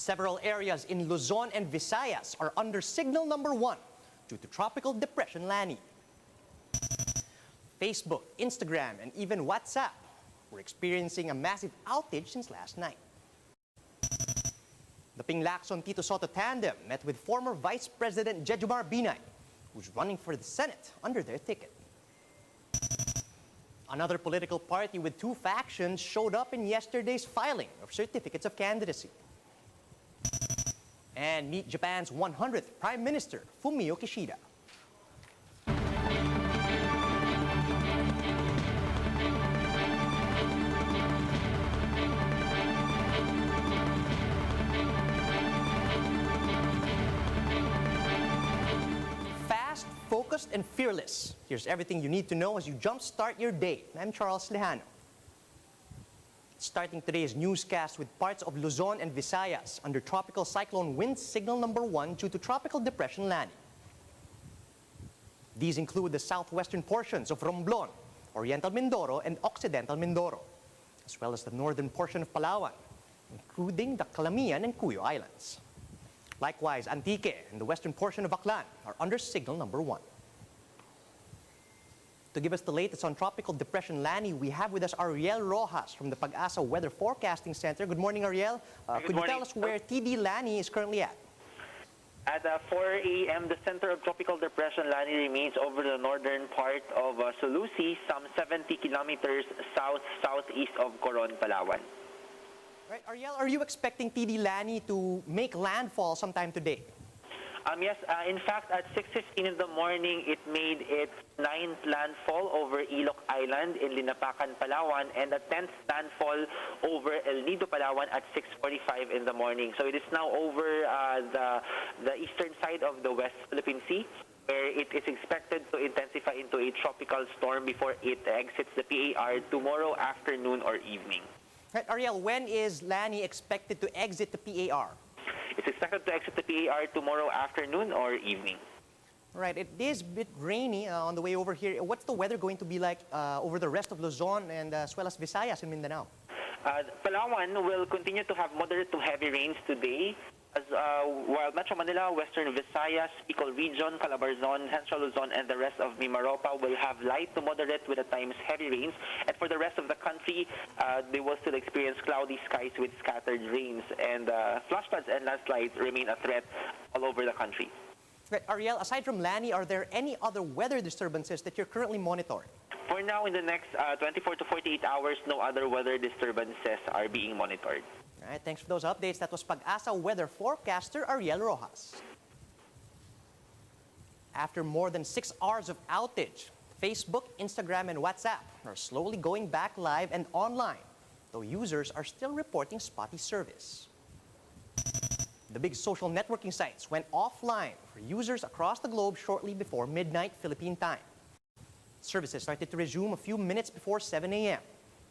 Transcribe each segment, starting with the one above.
Several areas in Luzon and Visayas are under signal number 1 due to Tropical Depression Lani. Facebook, Instagram, and even WhatsApp were experiencing a massive outage since last night. The Lacson Sotto tandem met with former Vice President Binays, who's running for the Senate under their ticket. Another political party with 2 factions showed up in yesterday's filing of certificates of candidacy. And meet Japan's 100th Prime Minister, Fumio Kishida. Fast, focused, and fearless. Here's everything you need to know as you jumpstart your day. I'm Charles Lejano. Starting today's newscast with parts of Luzon and Visayas under tropical cyclone wind signal number 1 due to Tropical Depression Lani. These include the southwestern portions of Romblon, Oriental Mindoro, and Occidental Mindoro, as well as the northern portion of Palawan, including the Calamian and Cuyo Islands. Likewise, Antique and the western portion of Aklan are under signal number 1. To give us the latest on Tropical Depression Lani, we have with us Ariel Rojas from the Pag-asa Weather Forecasting Center. Good morning, Ariel. Could you tell us where TD Lani is currently at? At 4 a.m., the center of Tropical Depression Lani remains over the northern part of Sulusi, some 70 kilometers south-southeast of Coron, Palawan. Right, Ariel, are you expecting TD Lani to make landfall sometime today? Yes, in fact, at 6:15 in the morning, it made its 9th landfall over Ilok Island in Linapacan, Palawan, and a 10th landfall over El Nido, Palawan at 6:45 in the morning. So it is now over the eastern side of the West Philippine Sea, where it is expected to intensify into a tropical storm before it exits the PAR tomorrow afternoon or evening. Right, Ariel, when is Lani expected to exit the PAR? It's expected to exit the PAR tomorrow afternoon or evening. Right, it is a bit rainy on the way over here. What's the weather going to be like over the rest of Luzon and as well as Visayas and Mindanao? Palawan will continue to have moderate to heavy rains today, while Metro Manila, Western Visayas, Bicol Region, Calabarzon, Central Luzon, and the rest of Mimaropa will have light to moderate with at times heavy rains. And for the rest of the country, they will still experience cloudy skies with scattered rains. And flash floods and landslides remain a threat all over the country. Right, Ariel, aside from Lani, are there any other weather disturbances that you're currently monitoring? For now, in the next 24 to 48 hours, no other weather disturbances are being monitored. All right, thanks for those updates. That was Pag-asa weather forecaster Ariel Rojas. After more than 6 hours of outage, Facebook, Instagram, and WhatsApp are slowly going back live and online, though users are still reporting spotty service. The big social networking sites went offline for users across the globe shortly before midnight Philippine time. Services started to resume a few minutes before 7 a.m.,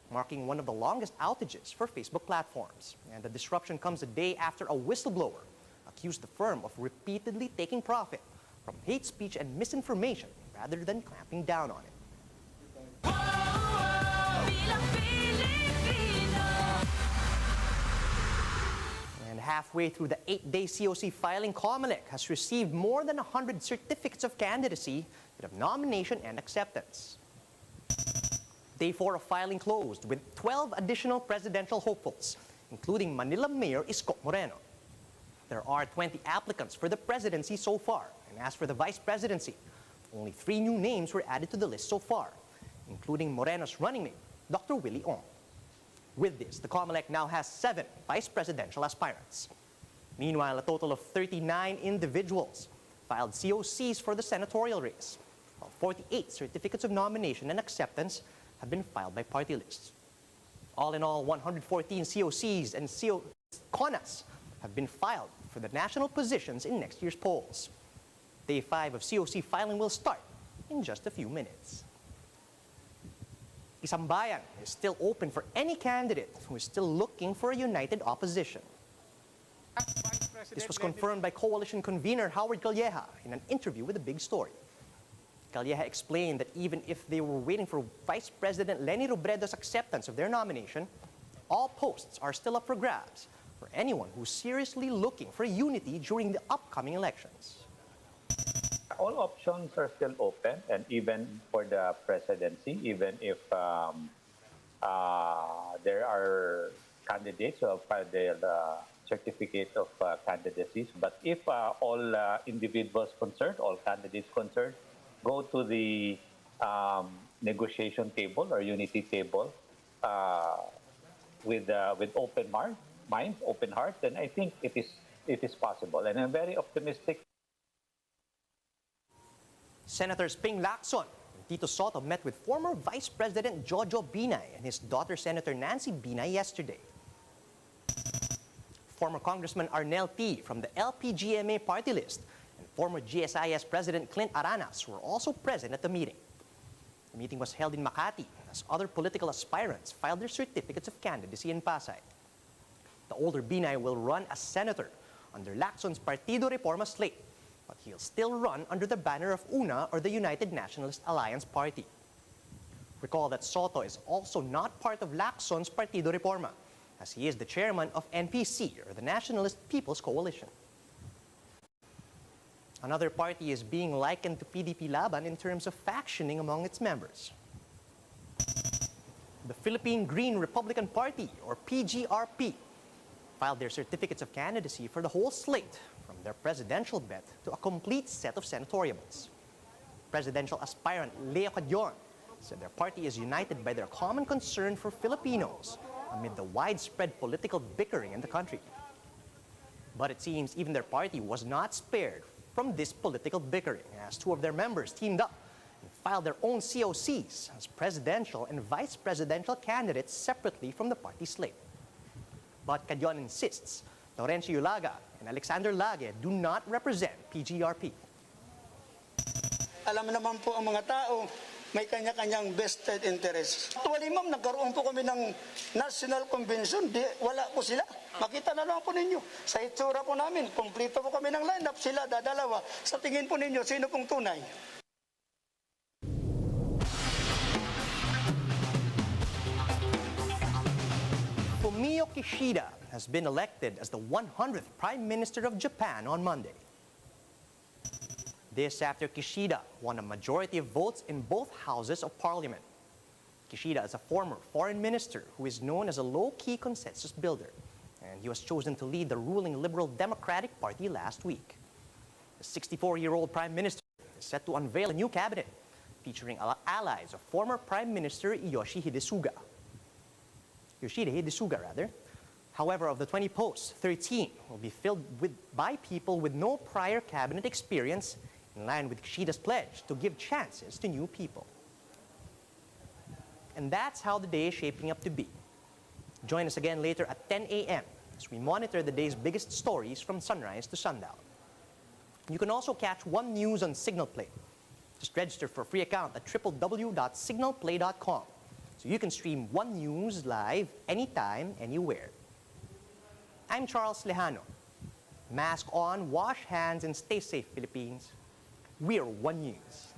marking one of the longest outages for Facebook platforms. And the disruption comes a day after a whistleblower accused the firm of repeatedly taking profit from hate speech and misinformation rather than clamping down on it. And halfway through the 8-day COC filing, COMELEC has received more than 100 certificates of candidacy of nomination and acceptance. Day 4 of filing closed with 12 additional presidential hopefuls, including Manila Mayor Isko Moreno. There are 20 applicants for the presidency so far, and as for the vice presidency, only 3 new names were added to the list so far, including Moreno's running mate, Dr. Willie Ong. With this, the COMELEC now has 7 vice presidential aspirants. Meanwhile, a total of 39 individuals filed COCs for the senatorial race, while 48 certificates of nomination and acceptance have been filed by party lists. All in all, 114 COCs and CONAs have been filed for the national positions in next year's polls. Day 5 of COC filing will start in just a few minutes. Isang Bayan is still open for any candidate who is still looking for a united opposition. This was confirmed by coalition convener Howard Calleja in an interview with The Big Story. Calleja explained that even if they were waiting for Vice President Leni Robredo's acceptance of their nomination, all posts are still up for grabs for anyone who's seriously looking for unity during the upcoming elections. All options are still open, and even for the presidency, even if there are candidates who have filed their certificate of candidacies. But if all individuals concerned, all candidates concerned, go to the negotiation table or unity table with open minds, open hearts, then I think it is possible, and I'm very optimistic. Senators Ping Lacson and Tito Sotto met with former Vice President Jojo Binay and his daughter Senator Nancy Binay yesterday. Former Congressman Arnel T. from the LPGMA party list and former GSIS President Clint Aranas were also present at the meeting. The meeting was held in Makati as other political aspirants filed their certificates of candidacy in Pasay. The older Binay will run as senator under Lacson's Partido Reforma slate, but he'll still run under the banner of UNA or the United Nationalist Alliance Party. Recall that Sotto is also not part of Lacson's Partido Reforma, as he is the chairman of NPC, or the Nationalist People's Coalition. Another party is being likened to PDP Laban in terms of factioning among its members. The Philippine Green Republican Party, or PGRP, filed their certificates of candidacy for the whole slate, from their presidential bet to a complete set of senatorials. Presidential aspirant Leo Cadion said their party is united by their common concern for Filipinos amid the widespread political bickering in the country. But it seems even their party was not spared from this political bickering, as two of their members teamed up and filed their own COCs as presidential and vice presidential candidates separately from the party slate. But Cadion insists Laurencio Ulaga and Alexander Lage do not represent PGRP. Alam naman po ang mga tao, may kanya-kanyang vested interest. Actually, ma'am, nagkaroon po kami ng National Convention. Wala po sila. Makita na lang po ninyo. Sa itsura po namin, kumplito po kami ng lineup. Sila, dadalawa. Sa tingin po ninyo, sino pong tunay? Fumio Kishida has been elected as the 100th Prime Minister of Japan on Monday. This after Kishida won a majority of votes in both houses of parliament. Kishida is a former foreign minister who is known as a low-key consensus builder, and he was chosen to lead the ruling Liberal Democratic Party last week. The 64-year-old Prime Minister is set to unveil a new cabinet featuring allies of former Prime Minister Yoshihide Suga. However, of the 20 posts, 13 will be filled by people with no prior cabinet experience, in line with Kishida's pledge to give chances to new people. And that's how the day is shaping up to be. Join us again later at 10 a.m. as we monitor the day's biggest stories from sunrise to sundown. You can also catch One News on Signal Play. Just register for a free account at www.signalplay.com so you can stream One News live anytime, anywhere. I'm Charles Lejano. Mask on, wash hands, and stay safe, Philippines. We're One News.